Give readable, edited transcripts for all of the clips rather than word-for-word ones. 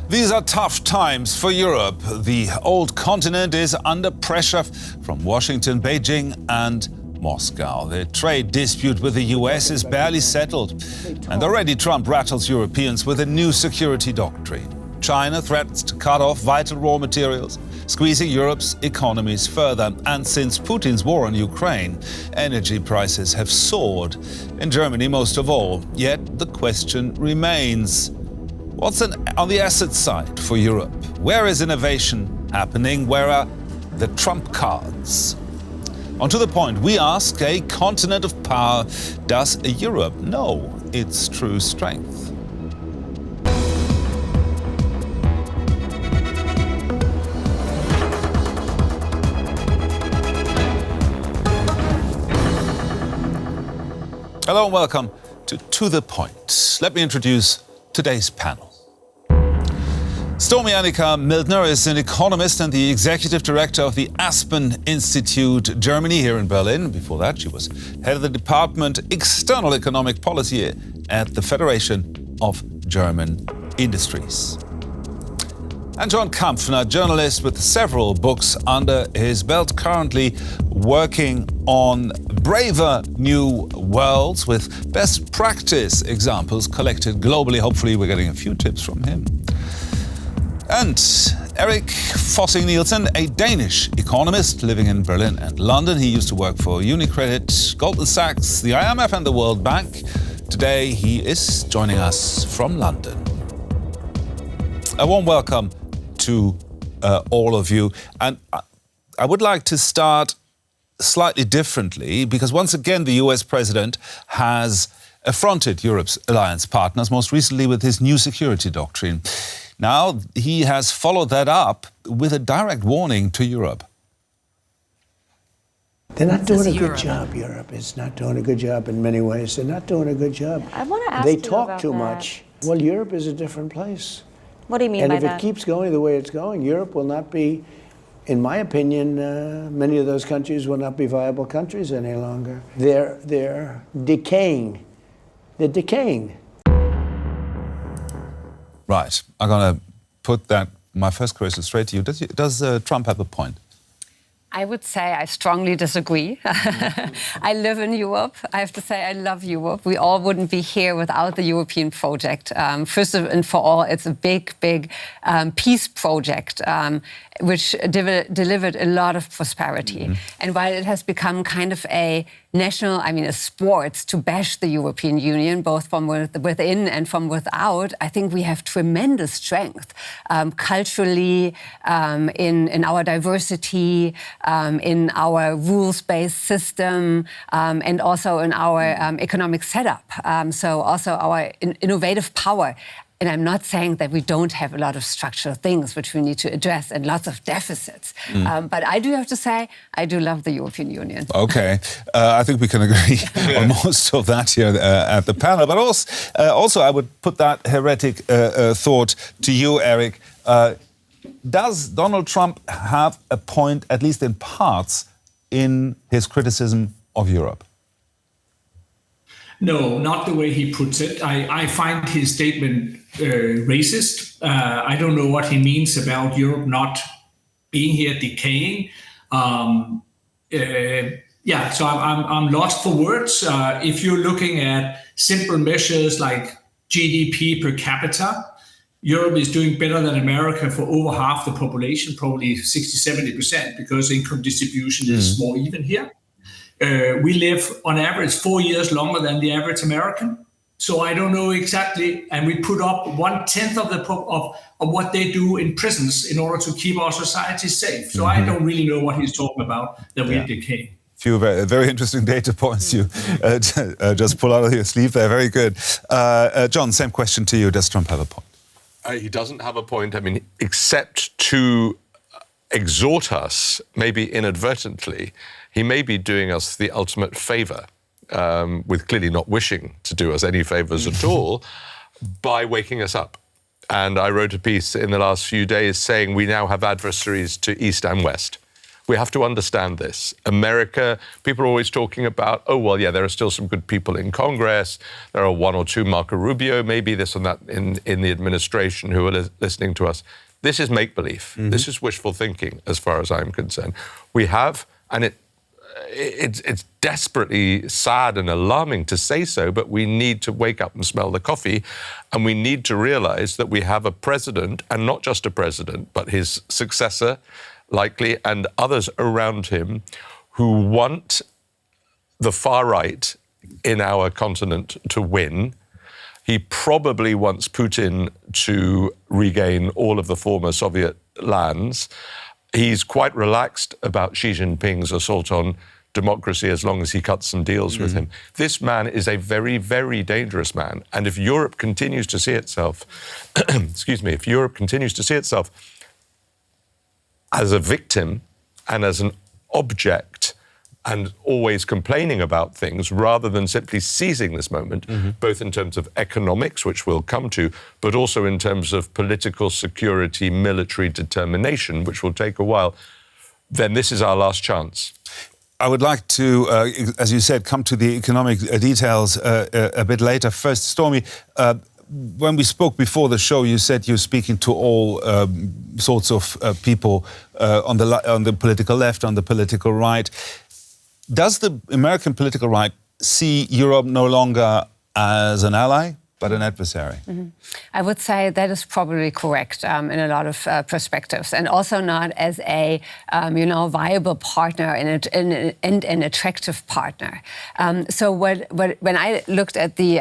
These are tough times for Europe. The old continent is under pressure from Washington, Beijing and Moscow. The trade dispute with the US is barely settled. And already Trump rattles Europeans with a new security doctrine. China threatens to cut off vital raw materials, squeezing Europe's economies further. And since Putin's war on Ukraine, energy prices have soared, in Germany most of all. Yet the question remains, what's on the asset side for Europe? Where is innovation happening? Where are the trump cards? On To The Point, we ask, a continent of power, does Europe know its true strength? Hello and welcome to The Point. Let me introduce today's panel. Stormy-Annika Mildner is an economist and the executive director of the Aspen Institute, Germany, here in Berlin. Before that, she was head of the department External Economic Policy at the Federation of German Industries. And John Kampfner, journalist with several books under his belt, currently working on braver new worlds with best practice examples collected globally. Hopefully we're getting a few tips from him. And Erik Fossing Nielsen, a Danish economist living in Berlin and London. He used to work for UniCredit, Goldman Sachs, the IMF and the World Bank. Today he is joining us from London. A warm welcome to all of you. And I would like to start slightly differently, because once again the US president has affronted Europe's alliance partners, most recently with his new security doctrine. Now he has followed that up with a direct warning to Europe. They're not doing a good job. Europe is not doing a good job in many ways. They're not doing a good job. I want to ask They you talk about too that. much. Well, Europe is a different place. What do you mean And by if that? it keeps going the way it's going, Europe will not be, in my opinion, many of those countries will not be viable countries any longer. They're decaying. They're decaying. Right. I'm going to put that, my first question, straight to you. Does Trump have a point? I would say I strongly disagree. I live in Europe. I have to say I love Europe. We all wouldn't be here without the European project. First and for all, it's a big, big peace project which delivered a lot of prosperity. Mm-hmm. And while it has become kind of a national, a sport to bash the European Union, both from within and from without, I think we have tremendous strength culturally, in our diversity, in our rules-based system, and also in our economic setup. So also our innovative power. And I'm not saying that we don't have a lot of structural things which we need to address and lots of deficits. But I do have to say, I do love the European Union. Okay. I think we can agree on most of that here at the panel. But also I would put that heretic thought to you, Erik. Does Donald Trump have a point, at least in parts, in his criticism of Europe? No, not the way he puts it. I find his statement racist. I don't know what he means about Europe not being here, decaying. So I'm lost for words. If you're looking at simple measures like GDP per capita, Europe is doing better than America for over half the population, probably 60-70%, because income distribution is more even here. We live on average 4 years longer than the average American. So I don't know exactly, and we put up 1/10 of what they do in prisons in order to keep our society safe. So I don't really know what he's talking about, that we're decaying. Few very interesting data points you just pull out of your sleeve there. Very good. John, same question to you. Does Trump have a point? He doesn't have a point, except to exhort us, maybe inadvertently. He may be doing us the ultimate favour, with clearly not wishing to do us any favours at all, by waking us up. And I wrote a piece in the last few days saying we now have adversaries to east and west. We have to understand this. America, people are always talking about, oh, well, yeah, there are still some good people in Congress. There are one or two, Marco Rubio, maybe this and that in the administration who are listening to us. This is make-believe. Mm-hmm. This is wishful thinking, as far as I'm concerned. We have, and it's desperately sad and alarming to say so, but we need to wake up and smell the coffee, and we need to realize that we have a president, and not just a president, but his successor, likely, and others around him who want the far right in our continent to win. He probably wants Putin to regain all of the former Soviet lands. He's quite relaxed about Xi Jinping's assault on democracy as long as he cuts some deals with him. This man is a very, very dangerous man. And if Europe continues to see itself, if Europe continues to see itself as a victim and as an object and always complaining about things rather than simply seizing this moment, both in terms of economics, which we'll come to, but also in terms of political security, military determination, which will take a while, then this is our last chance. I would like to, as you said, come to the economic details a bit later. First, Stormy, when we spoke before the show, you said you're speaking to all sorts of people on the political left, on the political right. Does the American political right see Europe no longer as an ally, but an adversary? I would say that is probably correct in a lot of perspectives, and also not as a viable partner and an attractive partner. So when I looked at the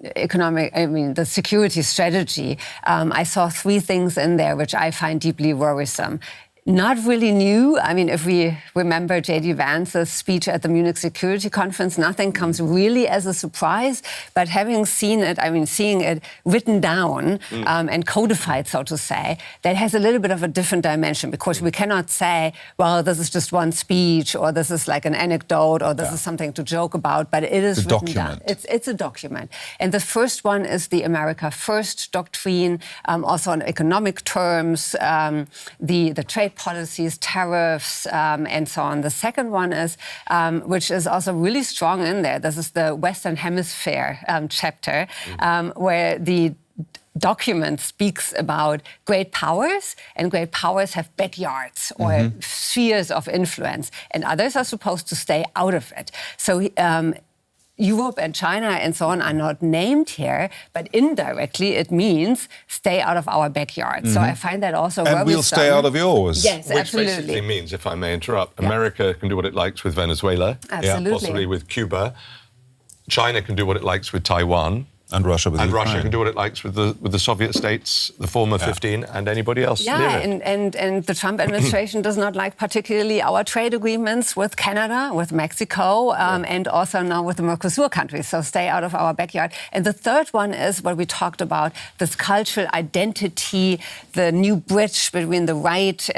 the security strategy, I saw three things in there which I find deeply worrisome. Not really new. I mean, if we remember J.D. Vance's speech at the Munich Security Conference, nothing comes really as a surprise. But having seen it, seeing it written down and codified, so to say, that has a little bit of a different dimension, because we cannot say, well, this is just one speech, or this is like an anecdote, or this is something to joke about, but it is written down. It's a document. And the first one is the America First doctrine, also on economic terms, the trade policies, tariffs, and so on. The second one is, which is also really strong in there, this is the Western Hemisphere chapter, where the document speaks about great powers, and great powers have backyards or spheres of influence, and others are supposed to stay out of it. So Europe and China and so on are not named here, but indirectly it means stay out of our backyard. So I find that also worrisome. And we'll stay out of yours. Yes, Which absolutely. basically means, if I may interrupt, America can do what it likes with Venezuela, possibly with Cuba. China can do what it likes with Taiwan. And Russia with Ukraine. Russia can do what it likes with the Soviet states, the former 15, and anybody else near it. And the Trump administration does not like particularly our trade agreements with Canada, with Mexico, and also now with the Mercosur countries. So stay out of our backyard. And the third one is what we talked about, this cultural identity, the new bridge between the right,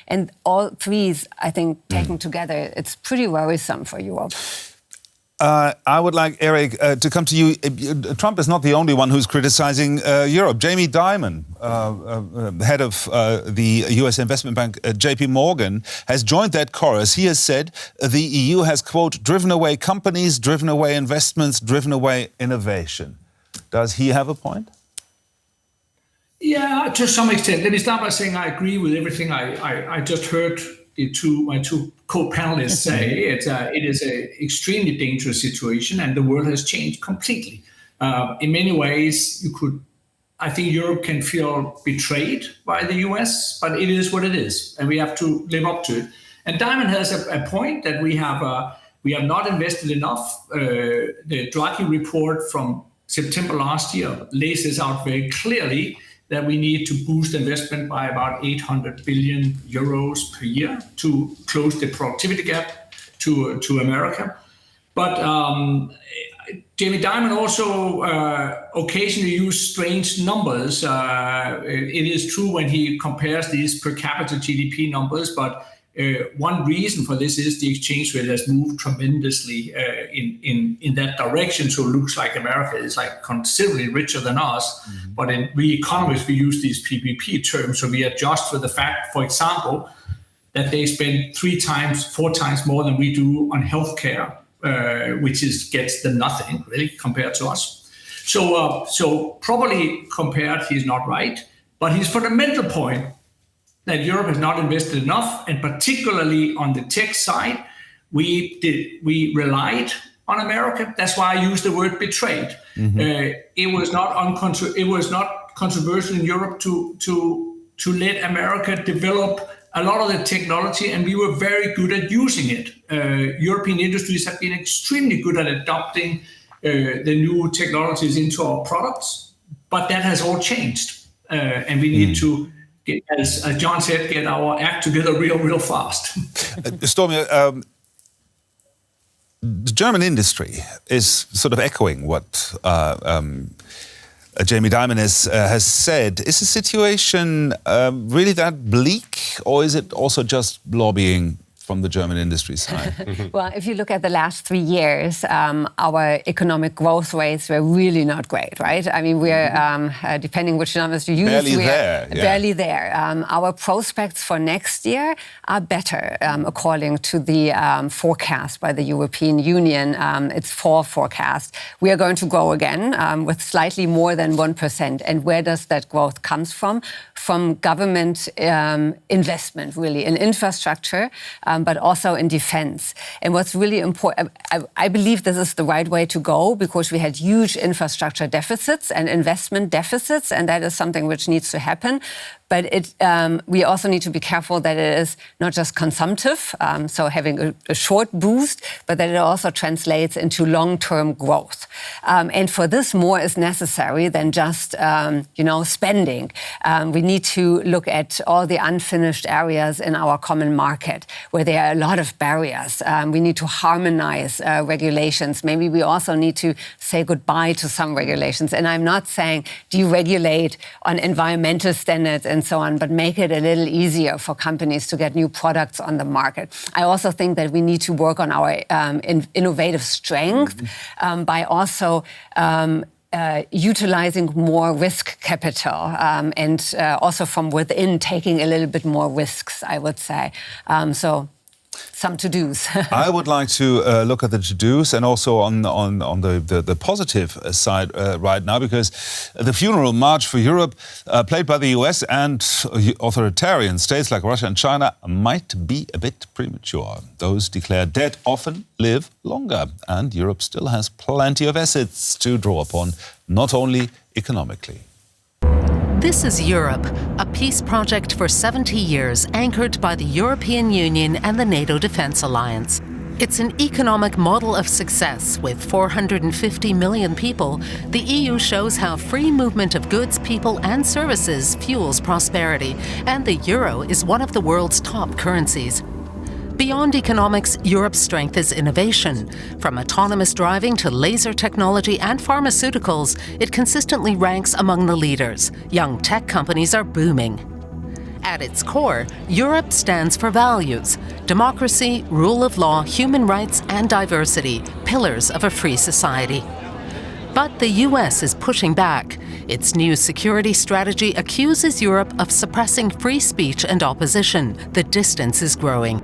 and all three, I think, taken together, it's pretty worrisome for Europe. I would like, Erik, to come to you. Trump is not the only one who's criticizing Europe. Jamie Dimon, head of the US investment bank JP Morgan, has joined that chorus. He has said the EU has, quote, driven away companies, driven away investments, driven away innovation. Does he have a point? Yeah, to some extent. Let me start by saying I agree with everything I just heard my two co-panelists say. It is an extremely dangerous situation, and the world has changed completely. In many ways, I think Europe can feel betrayed by the US, but it is what it is, and we have to live up to it. And Dimon has a point that we have not invested enough. The Draghi report from September last year lays this out very clearly, that we need to boost investment by about 800 billion euros per year to close the productivity gap to America. But Jamie Dimon also occasionally uses strange numbers. It is true when he compares these per capita GDP numbers, but one reason for this is the exchange rate has moved tremendously in that direction. So it looks like America is like considerably richer than us. But in we economists, we use these PPP terms. So we adjust for the fact, for example, that they spend 3 times, 4 times more than we do on healthcare, which gets them nothing really compared to us. So probably compared, he's not right, but his fundamental point that Europe has not invested enough, and particularly on the tech side, we relied on America. That's why I use the word betrayed. It was not controversial in Europe to let America develop a lot of the technology, and we were very good at using it. European industries have been extremely good at adopting the new technologies into our products, but that has all changed, and we need to, as John said, get our act together real fast. Stormy, the German industry is sort of echoing what Jamie Dimon has said. Is the situation really that bleak, or is it also just lobbying from the German industry side? Well, if you look at the last 3 years, our economic growth rates were really not great, right? I mean, we're, depending which numbers you use, barely there. Our prospects for next year are better, according to the forecast by the European Union. It's fall forecast. We are going to grow again with slightly more than 1%. And where does that growth come from? From government investment, really, in infrastructure, but also in defense. And what's really important, I believe this is the right way to go, because we had huge infrastructure deficits and investment deficits, and that is something which needs to happen. But we also need to be careful that it is not just consumptive, so having a short boost, but that it also translates into long-term growth. And for this, more is necessary than just spending. We need to look at all the unfinished areas in our common market where there are a lot of barriers. We need to harmonize regulations. Maybe we also need to say goodbye to some regulations. And I'm not saying deregulate on environmental standards and so on, but make it a little easier for companies to get new products on the market. I also think that we need to work on our innovative strength by also utilizing more risk capital and also from within taking a little bit more risks, I would say. Some to-dos. I would like to look at the to-dos and also on the positive side right now, because the funeral march for Europe played by the US and authoritarian states like Russia and China might be a bit premature. Those declared dead often live longer, and Europe still has plenty of assets to draw upon, not only economically. This is Europe, a peace project for 70 years anchored by the European Union and the NATO Defence Alliance. It's an economic model of success. With 450 million people, the EU shows how free movement of goods, people and services fuels prosperity, and the euro is one of the world's top currencies. Beyond economics, Europe's strength is innovation. From autonomous driving to laser technology and pharmaceuticals, it consistently ranks among the leaders. Young tech companies are booming. At its core, Europe stands for values: democracy, rule of law, human rights and diversity, pillars of a free society. But the US is pushing back. Its new security strategy accuses Europe of suppressing free speech and opposition. The distance is growing.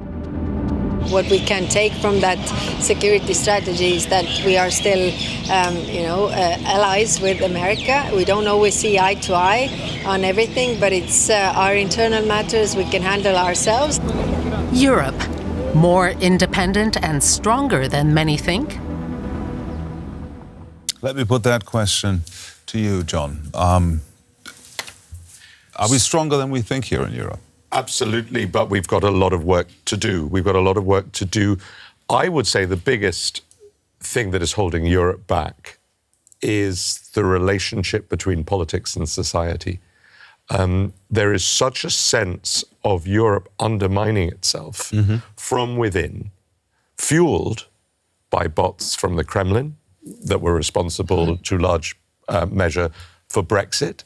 What we can take from that security strategy is that we are still, allies with America. We don't always see eye to eye on everything, but it's our internal matters we can handle ourselves. Europe, more independent and stronger than many think? Let me put that question to you, John. Are we stronger than we think here in Europe? Absolutely, but we've got a lot of work to do. We've got a lot of work to do. I would say the biggest thing that is holding Europe back is the relationship between politics and society. There is such a sense of Europe undermining itself from within, fueled by bots from the Kremlin that were responsible to large measure for Brexit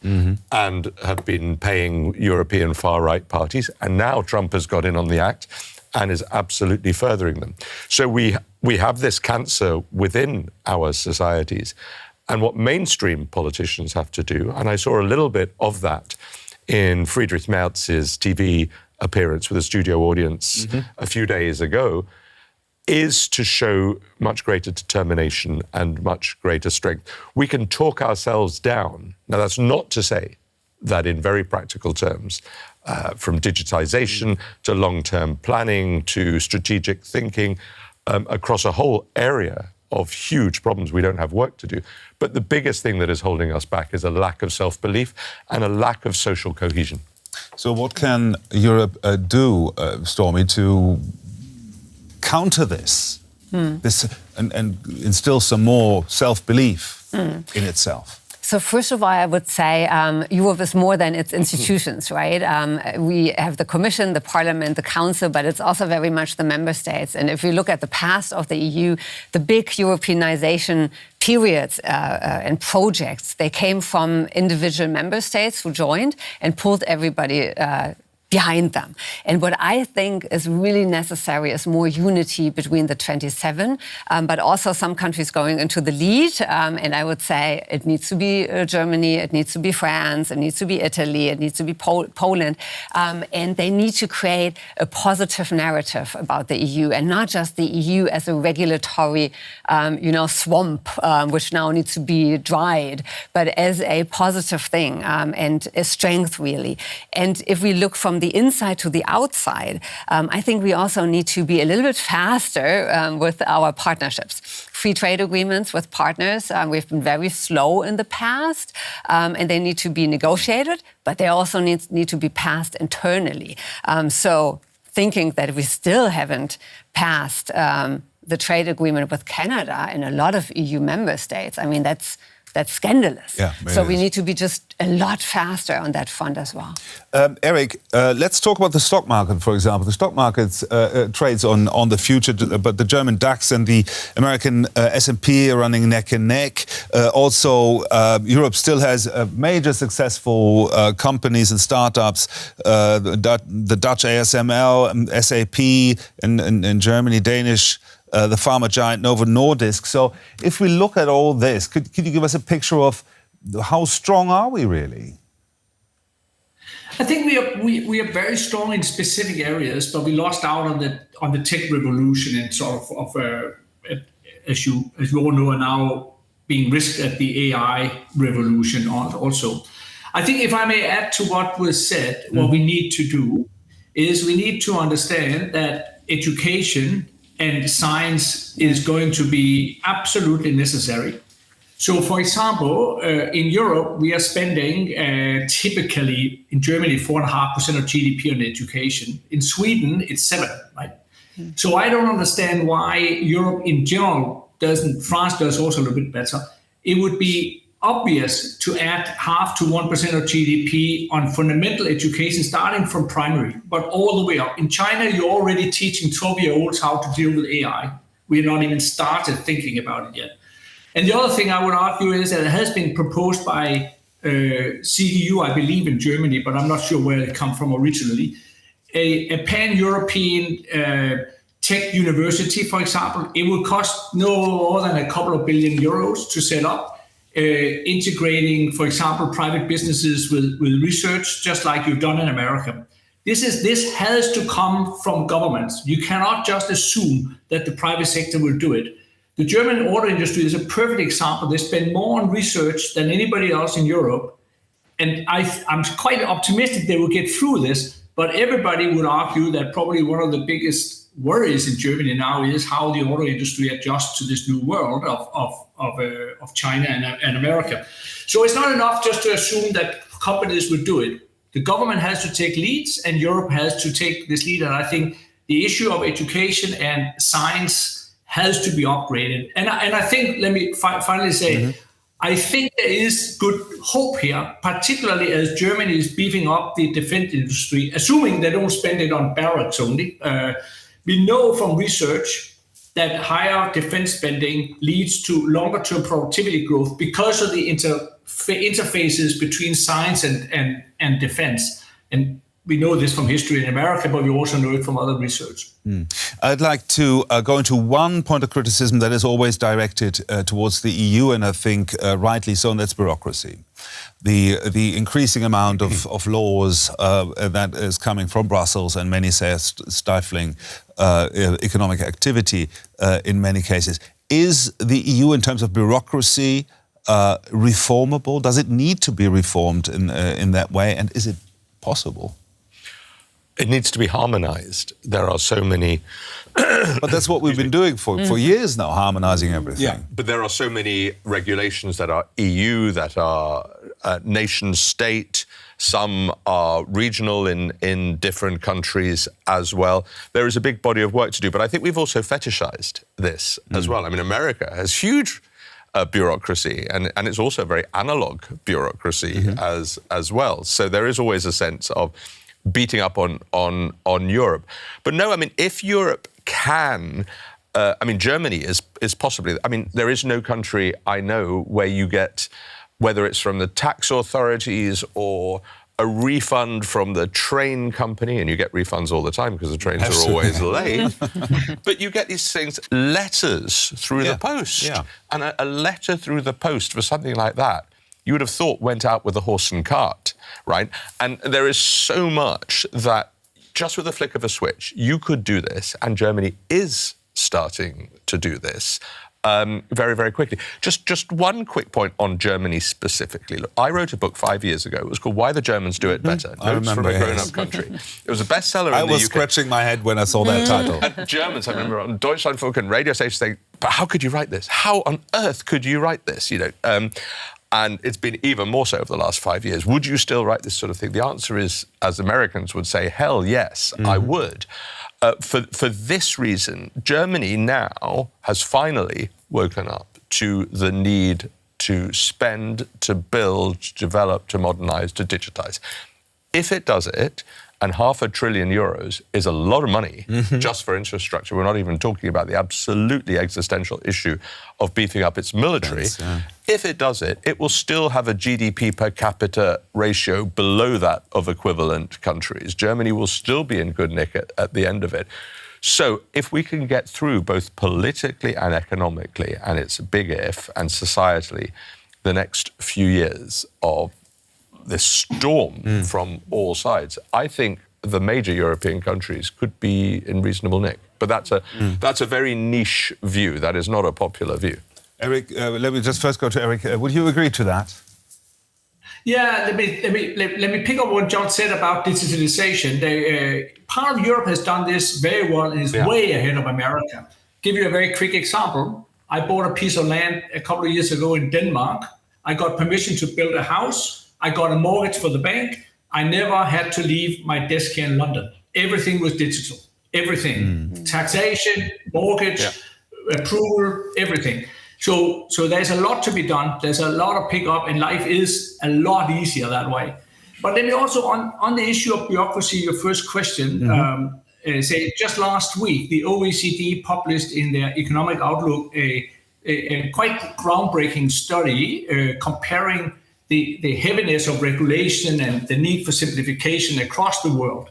and have been paying European far-right parties. And now Trump has got in on the act and is absolutely furthering them. So we have this cancer within our societies. And what mainstream politicians have to do, and I saw a little bit of that in Friedrich Merz's TV appearance with a studio audience a few days ago is to show much greater determination and much greater strength. We can talk ourselves down. Now, that's not to say that in very practical terms, from digitization to long-term planning to strategic thinking, across a whole area of huge problems, we don't have work to do. But the biggest thing that is holding us back is a lack of self-belief and a lack of social cohesion. So what can Europe do, Stormy, to counter this, and instill some more self-belief in itself? So first of all, I would say Europe is more than its institutions, right? We have the Commission, the Parliament, the Council, but it's also very much the member states. And if we look at the past of the EU, the big Europeanization periods and projects, they came from individual member states who joined and pulled everybody behind them. And what I think is really necessary is more unity between the 27, but also some countries going into the lead. And I would say it needs to be Germany, it needs to be France, it needs to be Italy, it needs to be Poland. And they need to create a positive narrative about the EU, and not just the EU as a regulatory, swamp, which now needs to be dried, but as a positive thing and a strength, really. And if we look from the inside to the outside, I think we also need to be a little bit faster with our partnerships. Free trade agreements with partners, we've been very slow in the past, and they need to be negotiated, but they also need to be passed internally. So thinking that we still haven't passed the trade agreement with Canada in a lot of EU member states, I mean, that's scandalous. Yeah, so we need to be just a lot faster on that front as well. Erik, let's talk about the stock market, for example. The stock market trades on the future, but the German DAX and the American S&P are running neck and neck. Also, Europe still has major successful companies and startups, the Dutch ASML, SAP, in Germany, Danish, the pharma giant Novo Nordisk. So if we look at all this, could you give us a picture of how strong are we really? I think we are very strong in specific areas, but we lost out on the tech revolution and sort of as you all know, are now being risked at the AI revolution also. I think if I may add to what was said, what we need to do is we need to understand that education and science is going to be absolutely necessary. So, for example, in Europe, we are spending typically in Germany 4.5% of GDP on education. In Sweden, it's 7%, right? So I don't understand why Europe in general doesn't. France does also a little bit better. It would be obvious to add 0.5% to 1% of GDP on fundamental education, starting from primary, but all the way up. In China, you're already teaching 12-year-olds how to deal with AI. We're not even started thinking about it yet. And the other thing I would argue is that it has been proposed by CDU, I believe, in Germany, but I'm not sure where it come from originally, a pan-European tech university, for example. It will cost no more than a couple of billion euros to set up. Integrating, for example, private businesses with research, just like you've done in America. This has to come from governments. You cannot just assume that the private sector will do it. The German auto industry is a perfect example. They spend more on research than anybody else in Europe. And I'm quite optimistic they will get through this, but everybody would argue that probably one of the biggest worries in Germany now is how the auto industry adjusts to this new world of China and America. So it's not enough just to assume that companies will do it. The government has to take leads, and Europe has to take this lead. And I think the issue of education and science has to be upgraded. And I think, let me finally say, I think there is good hope here, particularly as Germany is beefing up the defense industry, assuming they don't spend it on barracks only. We know from research that higher defense spending leads to longer-term productivity growth because of the interfaces between science and defense. And we know this from history in America, but we also know it from other research. I'd like to go into one point of criticism that is always directed towards the EU, and I think rightly so, and that's bureaucracy. the increasing amount of laws that is coming from Brussels, and many say stifling economic activity in many cases. Is the EU, in terms of bureaucracy, reformable? Does it need to be reformed in that way? And is it possible? It needs to be harmonized. There are so many... But that's what we've been doing for years now, harmonizing everything. Yeah, but there are so many regulations that are EU, that are nation state. Some are regional in different countries as well. There is a big body of work to do, but I think we've also fetishized this as well. I mean, America has huge bureaucracy, and it's also a very analog bureaucracy as well. So there is always a sense of beating up on Europe. But no, I mean, if Europe can, I mean, Germany is possibly, I mean, there is no country I know where you get, whether it's from the tax authorities or a refund from the train company, and you get refunds all the time because the trains are always late, but you get these things, letters through the post. Yeah. And a letter through the post for something like that, you would have thought went out with a horse and cart, right? And there is so much that just with a flick of a switch, you could do this, and Germany is starting to do this very, very quickly. Just one quick point on Germany specifically. Look, I wrote a book 5 years ago. It was called Why the Germans Do It Better. I remember, from a grown-up country. It was a bestseller in the UK. I was scratching my head when I saw that title. And Germans, I remember on Deutschlandfunk and radio stations saying, but how could you write this? How on earth could you write this? You know, and it's been even more so over the last 5 years. Would you still write this sort of thing? The answer is, as Americans would say, hell yes, I would. For this reason, Germany now has finally woken up to the need to spend, to build, to develop, to modernize, to digitize. If it does it, and €500 billion is a lot of money just for infrastructure. We're not even talking about the absolutely existential issue of beefing up its military. If it does it, it will still have a GDP per capita ratio below that of equivalent countries. Germany will still be in good nick at the end of it. So if we can get through both politically and economically, and it's a big if, and societally, the next few years of this storm from all sides, I think the major European countries could be in reasonable nick. But that's a very niche view. That is not a popular view. Erik, let me just first go to Erik. Would you agree to that? Yeah, let me pick up what John said about digitalization. Part of Europe has done this very well and is way ahead of America. Give you a very quick example. I bought a piece of land a couple of years ago in Denmark. I got permission to build a house. I got a mortgage for the bank. I never had to leave my desk here in London. Everything was digital. Everything. Taxation, mortgage, approval, everything. So there's a lot to be done. There's a lot of pick up, and life is a lot easier that way. But then we also, on the issue of bureaucracy, your first question, say just last week, the OECD published in their economic outlook a quite groundbreaking study comparing the heaviness of regulation and the need for simplification across the world.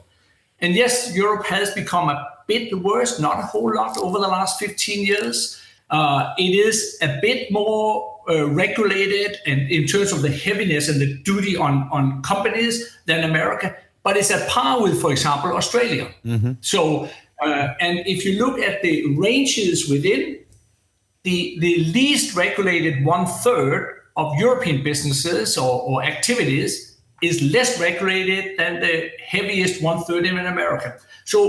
And yes, Europe has become a bit worse, not a whole lot over the last 15 years. It is a bit more regulated and in terms of the heaviness and the duty on companies than America, but it's at par with, for example, Australia. So, and if you look at the ranges within, the least regulated 1/3 of European businesses or activities is less regulated than the heaviest 1/3 in America. So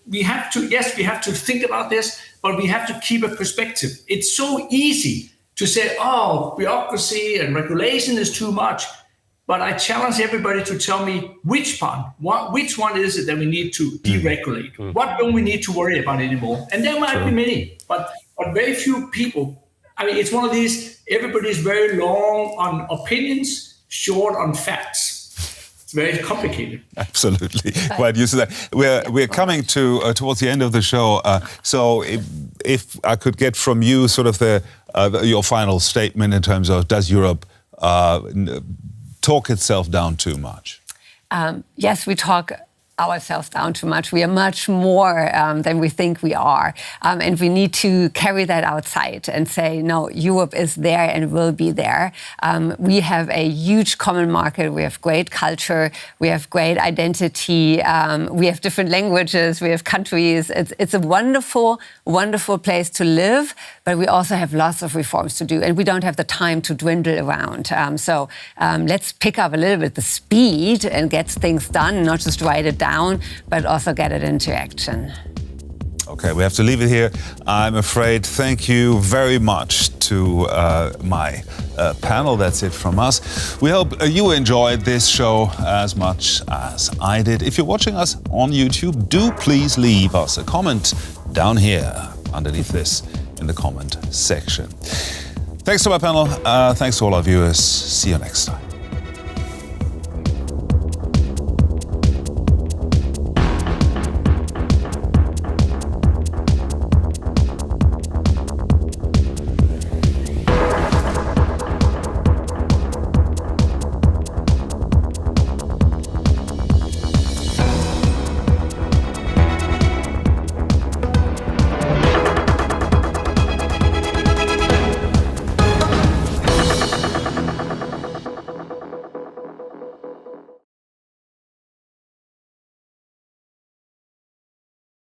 we have to think about this, but we have to keep a perspective. It's so easy to say, oh, bureaucracy and regulation is too much. But I challenge everybody to tell me which one is it that we need to deregulate? What don't we need to worry about anymore? And there might be many, but very few people. I mean, it's one of these, everybody's very long on opinions, short on facts. It's very complicated. Absolutely. Quite used to that. We're coming to towards the end of the show. So if I could get from you sort of your final statement in terms of, does Europe talk itself down too much? Yes, we talk ourselves down too much. We are much more than we think we are. And we need to carry that outside and say, no, Europe is there and will be there. We have a huge common market. We have great culture. We have great identity. We have different languages. We have countries. It's a wonderful, wonderful place to live. But we also have lots of reforms to do. And we don't have the time to dwindle around. So let's pick up a little bit the speed and get things done, not just write it down, but also get it into action. Okay, we have to leave it here, I'm afraid. Thank you very much to my panel. That's it from us. We hope you enjoyed this show as much as I did. If you're watching us on YouTube, do please leave us a comment down here underneath this in the comment section. Thanks to my panel. Thanks to all our viewers. See you next time.